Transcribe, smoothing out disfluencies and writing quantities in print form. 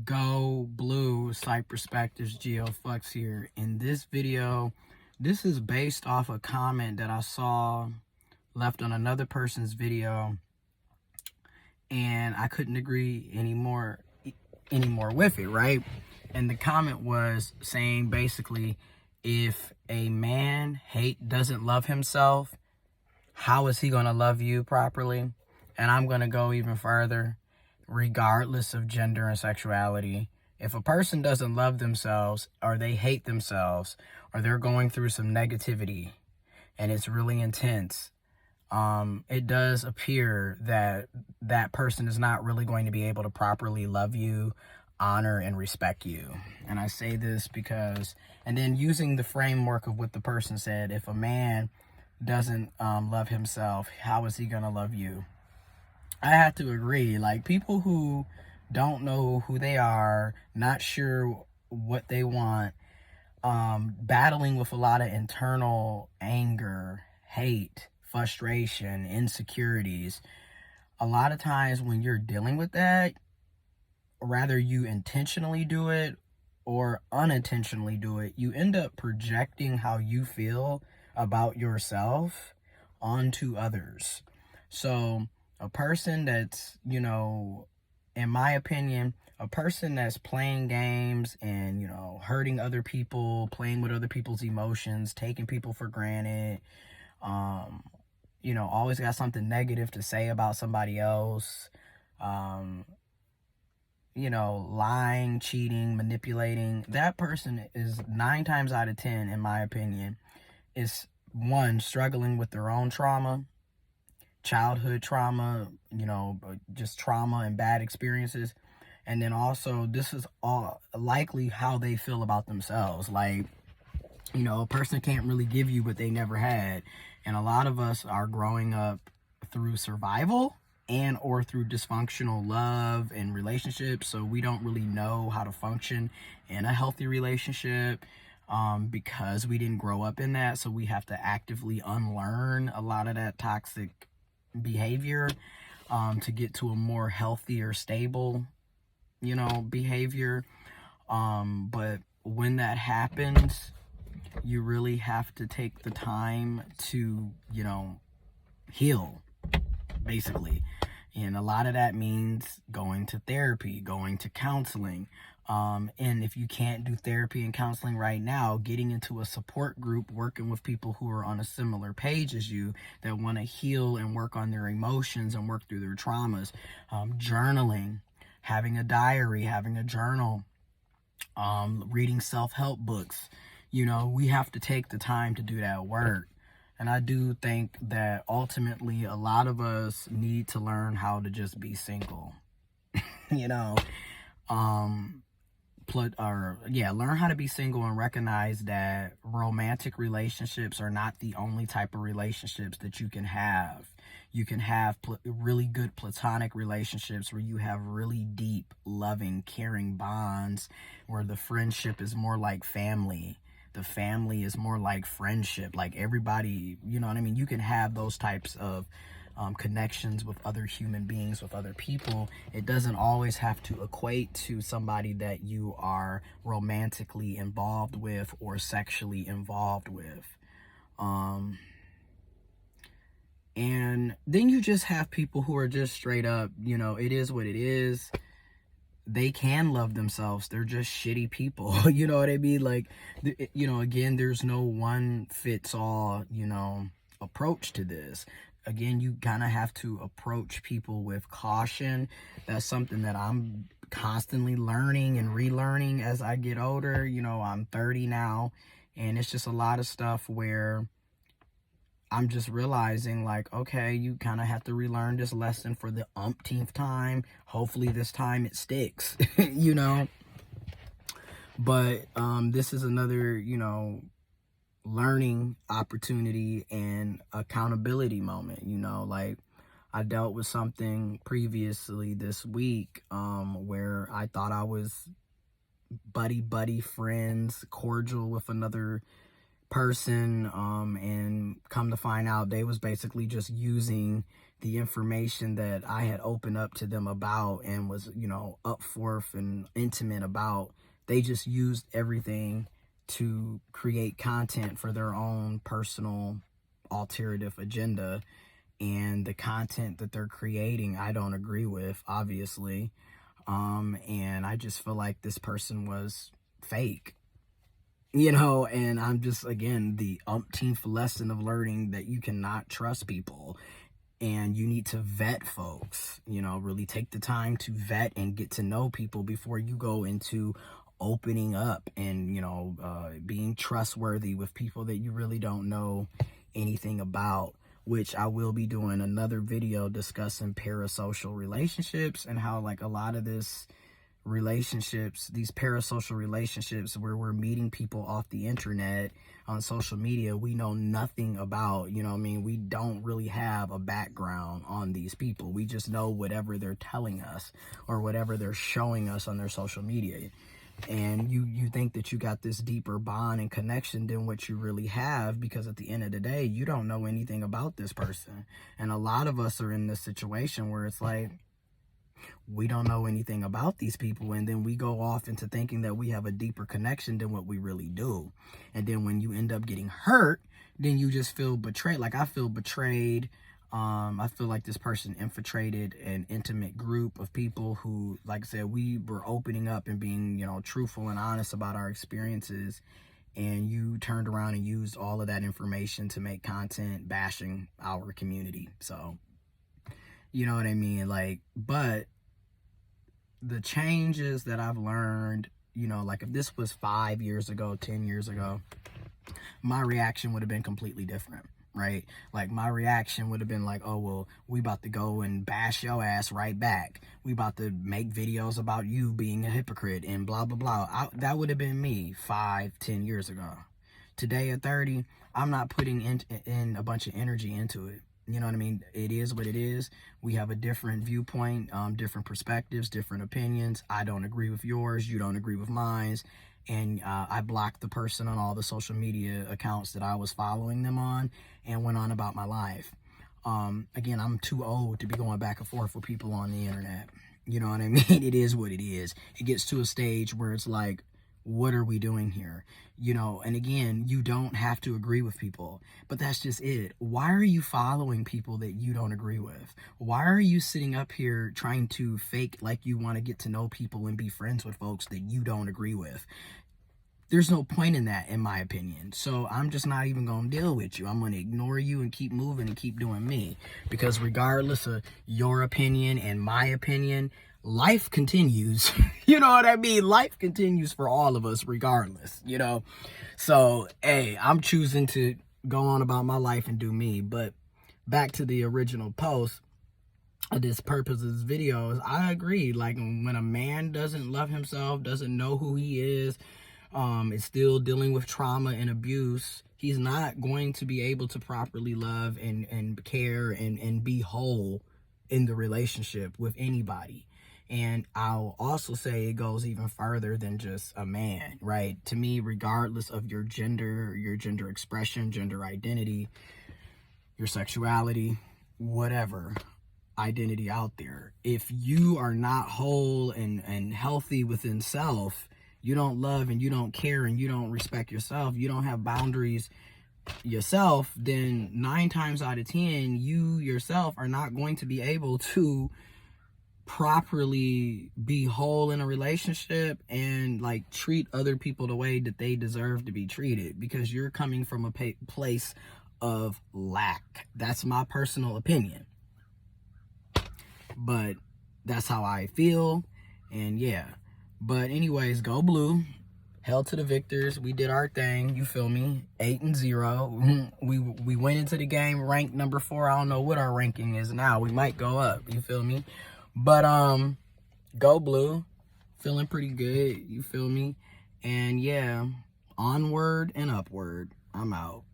Go Blue, Psych Perspectives, GeoFlux here. In this video, this is based off a comment that I saw left on another person's video, and I couldn't agree anymore with it, right? And the comment was saying basically, if a man doesn't love himself, how is he going to love you properly? And I'm going to go even further. Regardless of gender and sexuality, if a person doesn't love themselves, or they hate themselves, or they're going through some negativity and it's really intense, it does appear that that person is not really going to be able to properly love you, honor, and respect you. And I say this because, and then using the framework of what the person said, if a man doesn't love himself, how is he going to love you? I have to agree. Like, people who don't know who they are, not sure what they want, battling with a lot of internal anger, hate, frustration, insecurities. A lot of times when you're dealing with that, whether you intentionally do it or unintentionally do it, you end up projecting how you feel about yourself onto others. So a person that's, in my opinion, a person that's playing games and, hurting other people, playing with other people's emotions, taking people for granted, always got something negative to say about somebody else, lying, cheating, manipulating, that person is 9 times out of 10, in my opinion, is one, struggling with their own trauma, childhood trauma, just trauma and bad experiences. And then also, this is all likely how they feel about themselves. Like, a person can't really give you what they never had. And a lot of us are growing up through survival and or through dysfunctional love and relationships. So we don't really know how to function in a healthy relationship, because we didn't grow up in that. So we have to actively unlearn a lot of that toxic behavior, to get to a more healthier, stable, behavior. But when that happens, you really have to take the time to, heal, basically. And a lot of that means going to therapy, going to counseling. And if you can't do therapy and counseling right now, getting into a support group, working with people who are on a similar page as you that want to heal and work on their emotions and work through their traumas. Journaling, having a diary, having a journal, reading self-help books. We have to take the time to do that work. And I do think that ultimately a lot of us need to learn how to just be single. Learn how to be single and recognize that romantic relationships are not the only type of relationships that you can have. You can have really good platonic relationships where you have really deep, loving, caring bonds, where the friendship is more like family. The family is more like friendship. Like, everybody, you know what I mean? You can have those types of connections with other human beings, with other people. It doesn't always have to equate to somebody that you are romantically involved with or sexually involved with. And then you just have people who are just straight up, it is what it is. They can love themselves. They're just shitty people. You know what I mean? Like, again, there's no one fits all, approach to this. Again, you kind of have to approach people with caution. That's something that I'm constantly learning and relearning as I get older. I'm 30 now, and it's just a lot of stuff where I'm just realizing, like, okay, you kind of have to relearn this lesson for the umpteenth time. Hopefully this time it sticks, But this is another, learning opportunity and accountability moment. Like, I dealt with something previously this week, where I thought I was buddy friends, cordial with another person, and come to find out they was basically just using the information that I had opened up to them about and was, you know, up forth and intimate about, they just used everything to create content for their own personal alternative agenda. And the content that they're creating, I don't agree with, obviously. And I just feel like this person was fake, you know, and I'm just, again, the umpteenth lesson of learning that you cannot trust people. And you need to vet folks, you know, really take the time to vet and get to know people before you go into opening up and, you know, being trustworthy with people that you really don't know anything about, which I will be doing another video discussing parasocial relationships and how, like, a lot of this relationships, these parasocial relationships where we're meeting people off the internet on social media, we know nothing about, you know what I mean? We don't really have a background on these people. We just know whatever they're telling us or whatever they're showing us on their social media. And you think that you got this deeper bond and connection than what you really have, because at the end of the day, you don't know anything about this person. And a lot of us are in this situation where it's like, we don't know anything about these people, and then we go off into thinking that we have a deeper connection than what we really do. And then when you end up getting hurt, then you just feel betrayed. Like, I feel betrayed. I feel like this person infiltrated an intimate group of people who, like I said, we were opening up and being, you know, truthful and honest about our experiences, and you turned around and used all of that information to make content bashing our community. So, you know what I mean? Like, but the changes that I've learned, you know, like if this was 5 years ago, 10 years ago, my reaction would have been completely different, right? Like, my reaction would have been like, oh, well, we about to go and bash your ass right back. We about to make videos about you being a hypocrite and blah, blah, blah. That would have been me 5, 10 years ago. Today at 30, I'm not putting in a bunch of energy into it. You know what I mean? It is what it is. We have a different viewpoint, different perspectives, different opinions. I don't agree with yours. You don't agree with mine. And I blocked the person on all the social media accounts that I was following them on and went on about my life. Again, I'm too old to be going back and forth with people on the internet. You know what I mean? It is what it is. It gets to a stage where it's like, what are we doing here? You know, and again, you don't have to agree with people, but that's just it. Why are you following people that you don't agree with? Why are you sitting up here trying to fake like you want to get to know people and be friends with folks that you don't agree with? There's no point in that, in my opinion. So I'm just not even going to deal with you. I'm going to ignore you and keep moving and keep doing me, because regardless of your opinion and my opinion, life continues. You know what I mean? Life continues for all of us regardless, you know? So, hey, I'm choosing to go on about my life and do me. But back to the original post, this purpose of this video is, I agree. Like, when a man doesn't love himself, doesn't know who he is still dealing with trauma and abuse, he's not going to be able to properly love and care and be whole in the relationship with anybody. And I'll also say it goes even further than just a man, right? To me, regardless of your gender expression, gender identity, your sexuality, whatever identity out there, if you are not whole and healthy within self, you don't love and you don't care and you don't respect yourself, you don't have boundaries yourself, then 9 times out of 10, you yourself are not going to be able to properly be whole in a relationship and like treat other people the way that they deserve to be treated, because you're coming from a place of lack. That's my personal opinion, but that's how I feel. And yeah, but anyways, go blue. Hell to the victors. We did our thing, you feel me? 8-0. We went into the game ranked number 4. I don't know what our ranking is now. We might go up, you feel me? But go blue. Feeling pretty good, you feel me? And yeah, onward and upward. I'm out.